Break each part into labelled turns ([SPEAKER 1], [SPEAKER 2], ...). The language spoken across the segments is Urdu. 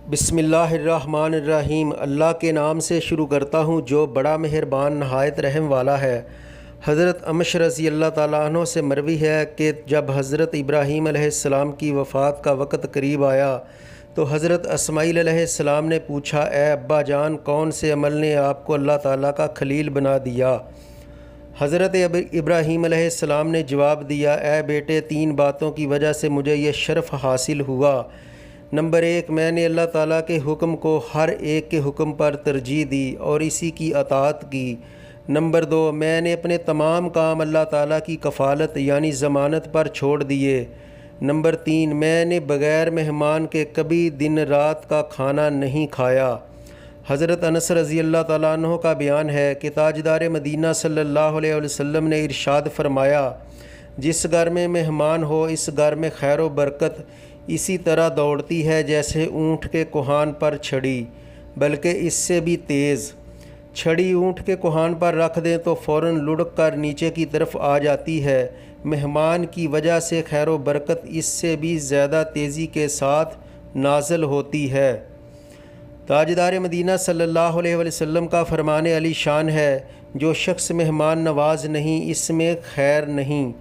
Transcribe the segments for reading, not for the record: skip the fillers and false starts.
[SPEAKER 1] بسم اللہ الرحمن الرحیم۔ اللہ کے نام سے شروع کرتا ہوں جو بڑا مہربان نہایت رحم والا ہے۔ حضرت امش رضی اللہ تعالیٰ عنہ سے مروی ہے کہ جب حضرت ابراہیم علیہ السلام کی وفات کا وقت قریب آیا تو حضرت اسماعیل علیہ السلام نے پوچھا، اے ابا جان، کون سے عمل نے آپ کو اللہ تعالیٰ کا خلیل بنا دیا؟ حضرت ابراہیم علیہ السلام نے جواب دیا، اے بیٹے، 3 باتوں کی وجہ سے مجھے یہ شرف حاصل ہوا۔ نمبر 1، میں نے اللہ تعالیٰ کے حکم کو ہر ایک کے حکم پر ترجیح دی اور اسی کی اطاعت کی۔ نمبر 2، میں نے اپنے تمام کام اللہ تعالیٰ کی کفالت یعنی ضمانت پر چھوڑ دیے۔ نمبر 3، میں نے بغیر مہمان کے کبھی دن رات کا کھانا نہیں کھایا۔ حضرت انس رضی اللہ تعالیٰ عنہ کا بیان ہے کہ تاجدار مدینہ صلی اللہ علیہ وسلم نے ارشاد فرمایا، جس گھر میں مہمان ہو اس گھر میں خیر و برکت اسی طرح دوڑتی ہے جیسے اونٹ کے کوہان پر چھڑی، بلکہ اس سے بھی تیز۔ چھڑی اونٹ کے کوہان پر رکھ دیں تو فوراً لڑک کر نیچے کی طرف آ جاتی ہے۔ مہمان کی وجہ سے خیر و برکت اس سے بھی زیادہ تیزی کے ساتھ نازل ہوتی ہے۔ تاجدار مدینہ صلی اللہ علیہ وسلم کا فرمان علی شان ہے، جو شخص مہمان نواز نہیں اس میں خیر نہیں،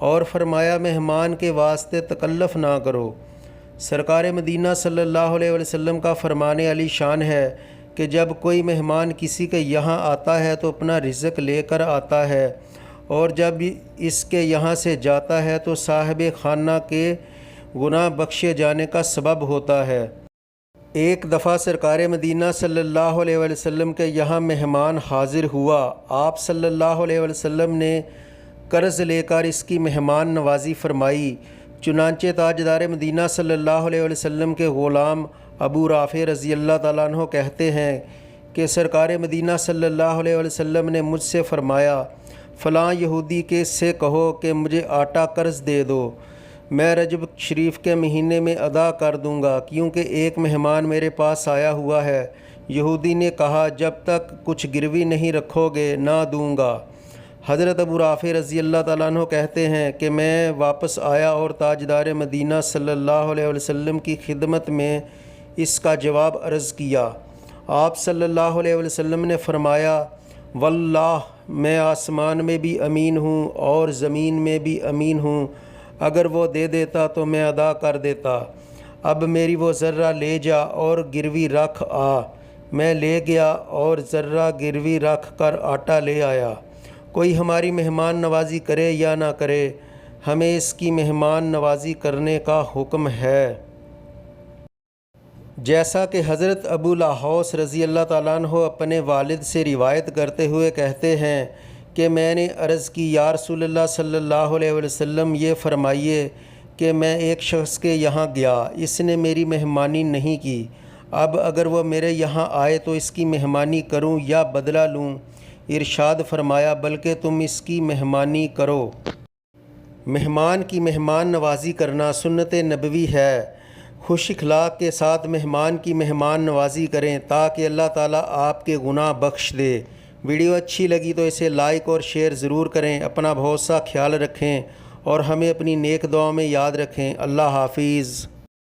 [SPEAKER 1] اور فرمایا مہمان کے واسطے تکلف نہ کرو۔ سرکار مدینہ صلی اللہ علیہ وسلم کا فرمان علی شان ہے کہ جب کوئی مہمان کسی کے یہاں آتا ہے تو اپنا رزق لے کر آتا ہے، اور جب اس کے یہاں سے جاتا ہے تو صاحب خانہ کے گناہ بخشے جانے کا سبب ہوتا ہے۔ ایک دفعہ سرکار مدینہ صلی اللہ علیہ وسلم کے یہاں مہمان حاضر ہوا۔ آپ صلی اللہ علیہ وسلم نے قرض لے کر اس کی مہمان نوازی فرمائی۔ چنانچہ تاجدار مدینہ صلی اللہ علیہ وسلم کے غلام ابو رافع رضی اللہ تعالیٰ عنہ کہتے ہیں کہ سرکار مدینہ صلی اللہ علیہ وسلم نے مجھ سے فرمایا، فلاں یہودی کے سے کہو کہ مجھے آٹا قرض دے دو، میں رجب شریف کے مہینے میں ادا کر دوں گا، کیونکہ ایک مہمان میرے پاس آیا ہوا ہے۔ یہودی نے کہا، جب تک کچھ گروی نہیں رکھو گے نہ دوں گا۔ حضرت ابو رافع رضی اللہ تعالیٰ عنہ کہتے ہیں کہ میں واپس آیا اور تاجدار مدینہ صلی اللہ علیہ وسلم کی خدمت میں اس کا جواب عرض کیا۔ آپ صلی اللہ علیہ وسلم نے فرمایا، واللہ میں آسمان میں بھی امین ہوں اور زمین میں بھی امین ہوں، اگر وہ دے دیتا تو میں ادا کر دیتا۔ اب میری وہ ذرہ لے جا اور گروی رکھ آ۔ میں لے گیا اور ذرہ گروی رکھ کر آٹا لے آیا۔ کوئی ہماری مہمان نوازی کرے یا نہ کرے، ہمیں اس کی مہمان نوازی کرنے کا حکم ہے۔ جیسا کہ حضرت ابو لاحوس رضی اللہ تعالیٰ عنہ اپنے والد سے روایت کرتے ہوئے کہتے ہیں کہ میں نے عرض کی، یا رسول اللہ صلی اللہ علیہ وسلم، یہ فرمائیے کہ میں ایک شخص کے یہاں گیا، اس نے میری مہمانی نہیں کی، اب اگر وہ میرے یہاں آئے تو اس کی مہمانی کروں یا بدلہ لوں؟ ارشاد فرمایا، بلکہ تم اس کی مہمانی کرو۔ مہمان کی مہمان نوازی کرنا سنت نبوی ہے۔ خوش اخلاق کے ساتھ مہمان کی مہمان نوازی کریں تاکہ اللہ تعالیٰ آپ کے گناہ بخش دے۔ ویڈیو اچھی لگی تو اسے لائک اور شیئر ضرور کریں۔ اپنا بہت سا خیال رکھیں اور ہمیں اپنی نیک دعاؤں میں یاد رکھیں۔ اللہ حافظ۔